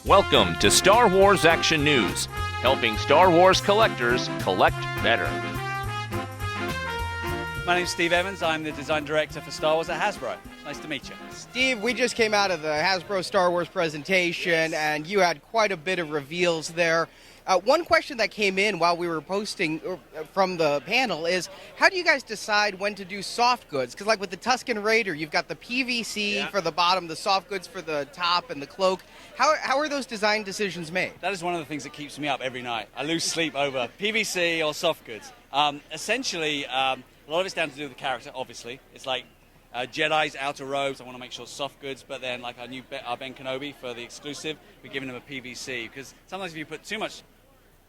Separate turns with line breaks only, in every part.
Welcome to Star Wars Action News, helping Star Wars collectors collect better.
My name's Steve Evans. I'm the design director for Star Wars at Hasbro. Nice to meet you.
Steve, we just came out of the Hasbro Star Wars presentation, and you had quite a bit of reveals there. One question that came in while we were posting from the panel is, how do you guys decide when to do soft goods? Because like with the Tusken Raider, you've got the PVC for the bottom, the soft goods for the top, and the cloak. How are those design decisions made?
That is one of the things that keeps me up every night. I lose sleep over PVC or soft goods. Essentially, a lot of it's down to do with the character, obviously. It's like Jedi's outer robes, I want to make sure soft goods, but then like our Ben Kenobi for the exclusive, we're giving him a PVC, because sometimes if you put too much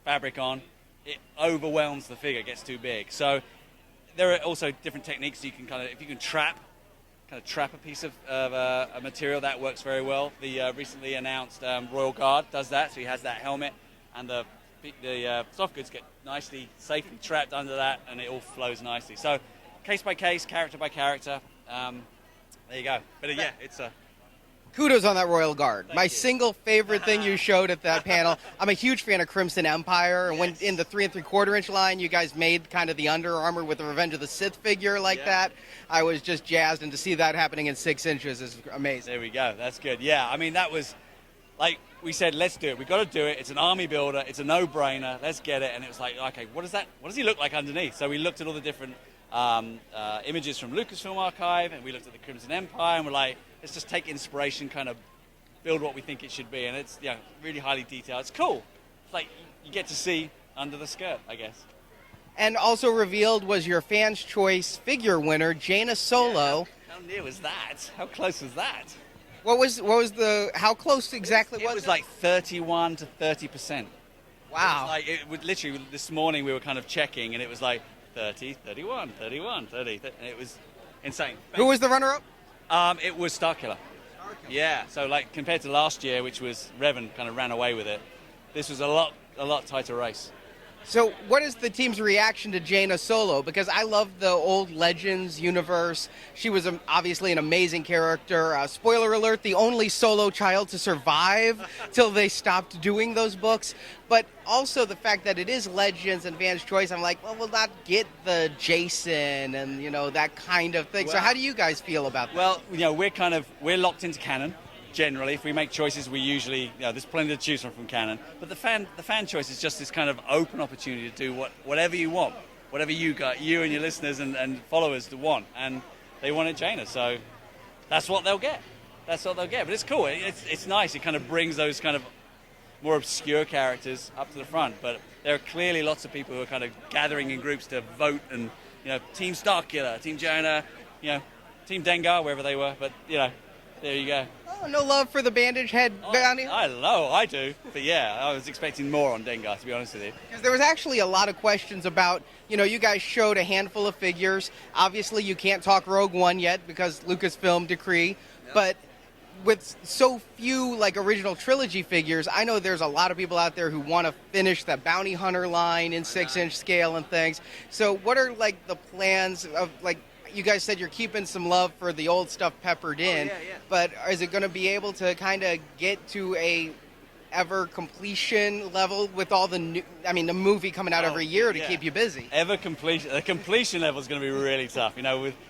fabric on, it overwhelms the figure, gets too big. So there are also different techniques you can if you can trap a piece of a material, that works very well. The recently announced Royal Guard does that, so he has that helmet, and the soft goods get nicely, safely trapped under that, and it all flows nicely. So case by case, character by character, there you go. But it's a...
Kudos on that Royal Guard.
Thank
My
you.
single favorite thing you showed at that panel. I'm a huge fan of Crimson Empire, and when in the 3 3/4 inch line, you guys made kind of the Under Armour with the Revenge of the Sith figure like that. I was just jazzed, and to see that happening in 6 inches is amazing.
There we go. That's good. Yeah, I mean, that was, like we said, let's do it. We've got to do it. It's an army builder. It's a no-brainer. Let's get it. And it was like, okay, what does he look like underneath? So we looked at all the different images from Lucasfilm Archive, and we looked at the Crimson Empire, and we're like, let's just take inspiration, kind of build what we think it should be. And it's really highly detailed. It's cool. It's like you get to see under the skirt, I guess.
And also revealed was your Fans' Choice figure winner, Jaina Solo.
Yeah, how near was that? How close was that?
How close exactly was it?
It was like 31 to 30%.
Wow.
It was literally, this morning we were kind of checking, and it was like 30, 31, 31, 30, and it was insane.
Who was the runner-up?
It was Starkiller. Yeah, so like compared to last year, which was Revan kind of ran away with it, this was a lot tighter race.
So what is the team's reaction to Jaina Solo? Because I love the old Legends universe. She was obviously an amazing character. Spoiler alert, the only Solo child to survive till they stopped doing those books. But also the fact that it is Legends and Fans' Choice, I'm like, well, we'll not get the Jason and, that kind of thing. So how do you guys feel about that?
Well, we're locked into canon. Generally, if we make choices, we usually, there's plenty to choose from canon. But the fan choice is just this kind of open opportunity to do whatever you want, whatever you and your listeners and followers want, and they wanted Jaina, so that's what they'll get. That's what they'll get. But it's cool. It's nice. It kind of brings those kind of more obscure characters up to the front. But there are clearly lots of people who are kind of gathering in groups to vote, and Team Starkiller, Team Jaina, Team Dengar, wherever they were. But there you go.
Oh, no love for the bandage head bounty?
I do. But I was expecting more on Dengar, to be honest with you.
Because there was actually a lot of questions about, you guys showed a handful of figures. Obviously, you can't talk Rogue One yet because Lucasfilm decree. Yep. But with so few, original trilogy figures, I know there's a lot of people out there who want to finish the Bounty Hunter line in 6-inch scale and things. So what are, the plans of, you guys said you're keeping some love for the old stuff peppered in, but is it going to be able to kind of get to a ever completion level with all the new, the movie coming out every year to keep you busy?
Ever completion. The completion level is going to be really tough.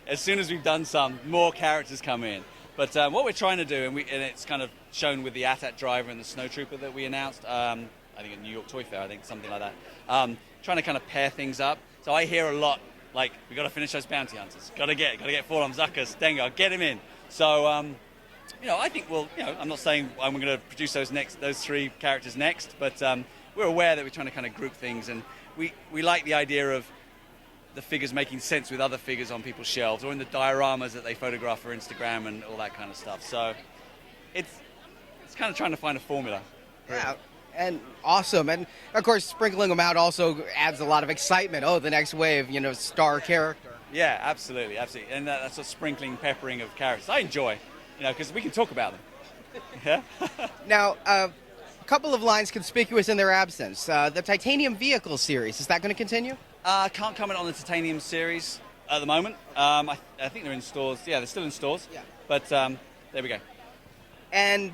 As soon as we've done some, more characters come in. But what we're trying to do, and it's kind of shown with the AT-AT driver and the Snowtrooper that we announced, I think at New York Toy Fair, something like that. Trying to kind of pair things up. So I hear a lot, we got to finish those bounty hunters. Got to get Forlom, Zuckuss, Dengar, get him in. So, I think I'm not saying I'm going to produce those 3 characters next, but we're aware that we're trying to kind of group things, and we like the idea of the figures making sense with other figures on people's shelves or in the dioramas that they photograph for Instagram and all that kind of stuff. So, it's kind of trying to find a formula.
Yeah. And awesome. And, of course, sprinkling them out also adds a lot of excitement. Oh, the next wave, star character.
Yeah, absolutely. And that's a sprinkling, peppering of characters. I enjoy, because we can talk about them. Yeah.
Now, a couple of lines conspicuous in their absence. The Titanium Vehicle series, is that going to continue?
Can't comment on the Titanium series at the moment. I think they're in stores. Yeah, they're still in stores.
Yeah.
But there we go.
And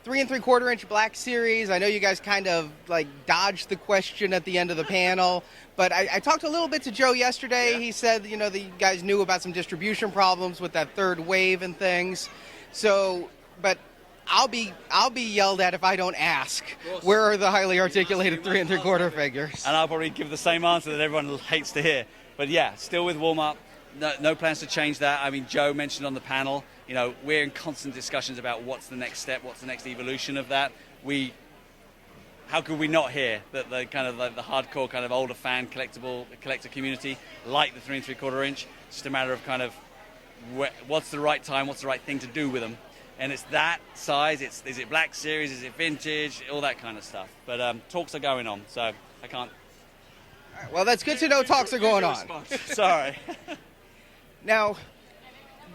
3 3/4-inch Black Series. I know you guys kind of like dodged the question at the end of the panel, but I talked a little bit to Joe yesterday.
Yeah.
He said, you know, that you guys knew about some distribution problems with that third wave and things. So, but I'll be yelled at if I don't ask. Where are the highly articulated 3 3/4 figures?
And I'll probably give the same answer that everyone hates to hear. But yeah, still with warm-up. No plans to change that. I mean, Joe mentioned on the panel, you know, we're in constant discussions about what's the next step, what's the next evolution of that. How could we not hear that the kind of the hardcore kind of older fan collector community like the 3 3/4-inch? It's just a matter of kind of what's the right time, what's the right thing to do with them. And it's that size, is it Black Series, is it vintage, all that kind of stuff. But talks are going on, so I can't.
All right, well, that's good to know talks are going on.
Sorry.
Now,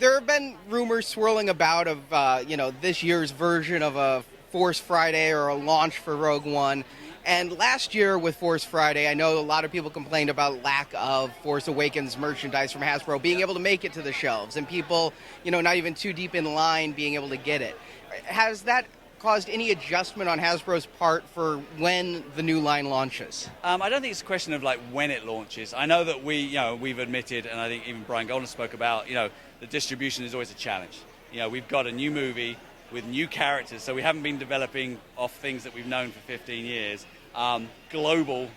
there have been rumors swirling about of, you know, this year's version of a Force Friday or a launch for Rogue One. And last year with Force Friday, I know a lot of people complained about lack of Force Awakens merchandise from Hasbro being able to make it to the shelves and people, you know, not even too deep in line being able to get it. Has that caused any adjustment on Hasbro's part for when the new line launches?
I don't think it's a question of like when it launches. I know that we've admitted, and I think even Brian Golden spoke about, you know, the distribution is always a challenge. You know, we've got a new movie with new characters, so we haven't been developing off things that we've known for 15 years. Global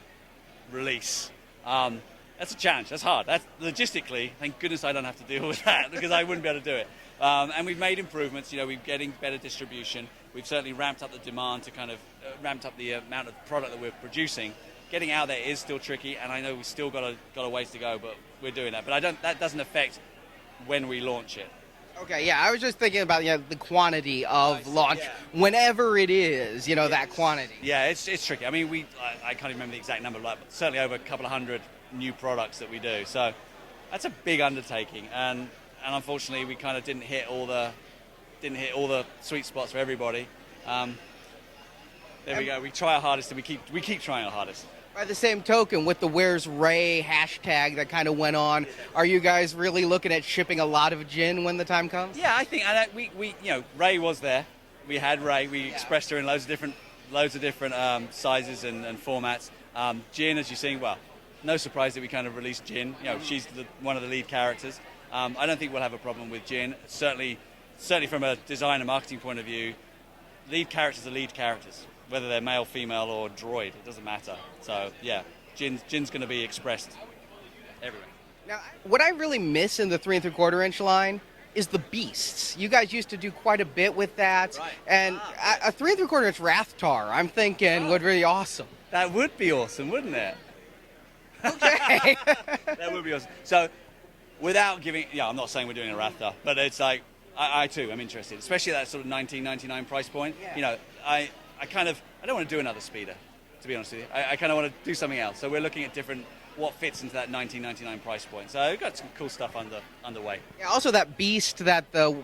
release. That's a challenge. That's hard. That's logistically, thank goodness I don't have to deal with that because I wouldn't be able to do it. And we've made improvements. You know, we're getting better distribution. We've certainly ramped up the demand to kind of ramped up the amount of product that we're producing. Getting out there is still tricky, and I know we've still got a ways to go, but we're doing that. But that doesn't affect when we launch it.
Okay, yeah, I was just thinking about, you know, the quantity of launch, whenever it is, you know, that quantity.
Yeah, it's tricky. I mean, I can't remember the exact number, but certainly over a couple of hundred new products that we do. So that's a big undertaking, and unfortunately, we kind of didn't hit all the sweet spots for everybody. There we go. We try our hardest, and we keep trying our hardest.
By the same token, with the Where's Ray hashtag that kind of went on, are you guys really looking at shipping a lot of gin when the time comes?
Yeah, I think we you know, Ray was there. We had Ray. We expressed her in loads of different sizes and formats. Jin, as you've seen, well, no surprise that we kind of released Jin. You know, she's one of the lead characters. I don't think we'll have a problem with Jin. Certainly from a design and marketing point of view, lead characters are lead characters. Whether they're male, female, or droid, it doesn't matter. So, yeah, Jin's going to be expressed everywhere.
Now, what I really miss in the 3 3/4-inch line is the beasts. You guys used to do quite a bit with that.
Right.
And a 3 3/4-inch Rathtar, I'm thinking, would be awesome.
That would be awesome, wouldn't it?
Okay.
That would be awesome. So, without giving... Yeah, I'm not saying we're doing a Rathtar, but it's like, I too am interested, especially at that sort of $19.99 price point.
Yeah.
You know, I don't want to do another speeder, to be honest with you. I kind of want to do something else. So we're looking at what fits into that $19.99 price point. So we've got some cool stuff underway.
Yeah, also that beast that the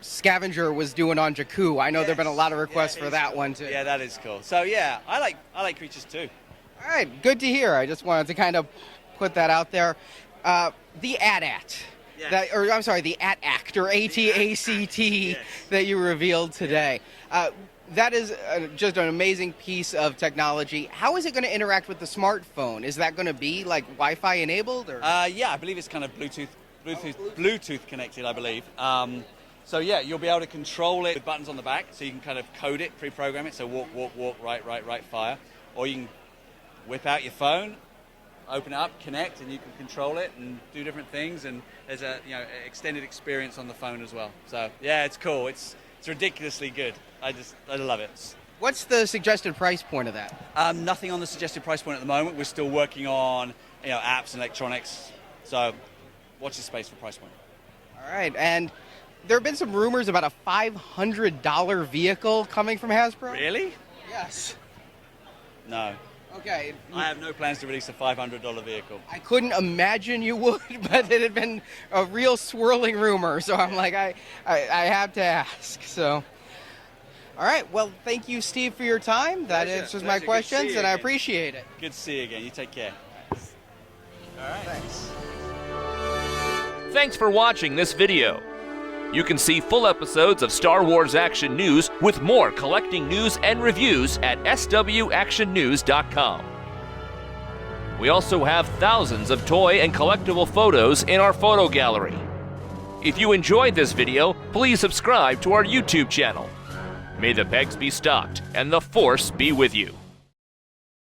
Scavenger was doing on Jakku. I know there have been a lot of requests for that one too.
Yeah, that is cool. So yeah, I like creatures too.
All right, good to hear. I just wanted to kind of put that out there. The AT-AT.
Yes.
The AT-ACT, or AT-ACT,
Yes.
that you revealed today. That is just an amazing piece of technology. How is it going to interact with the smartphone? Is that going to be like Wi-Fi enabled? Or?
Yeah, I believe it's kind of Bluetooth connected, I believe. So yeah, you'll be able to control it with buttons on the back, so you can kind of code it, pre-program it. So walk, right, fire. Or you can whip out your phone, open it up, connect, and you can control it and do different things. And there's a extended experience on the phone as well. So yeah, it's cool. It's ridiculously good. I love it.
What's the suggested price point of that?
Nothing on the suggested price point at the moment. We're still working on apps and electronics. So watch the space for price point.
All right, and there have been some rumors about a $500 vehicle coming from Hasbro.
Really?
Yes.
No.
Okay.
I have no plans to release a $500 vehicle.
I couldn't imagine you would, but it had been a real swirling rumor, so I'm like, I have to ask. So, all right. Well, thank you, Steve, for your time. That answers my questions, and I appreciate it.
Good to see you again. You take care. All right.
Thanks.
Thanks for watching this video. You can see full episodes of Star Wars Action News with more collecting news and reviews at swactionnews.com. We also have thousands of toy and collectible photos in our photo gallery. If you enjoyed this video, please subscribe to our YouTube channel. May the pegs be stocked and the Force be with you.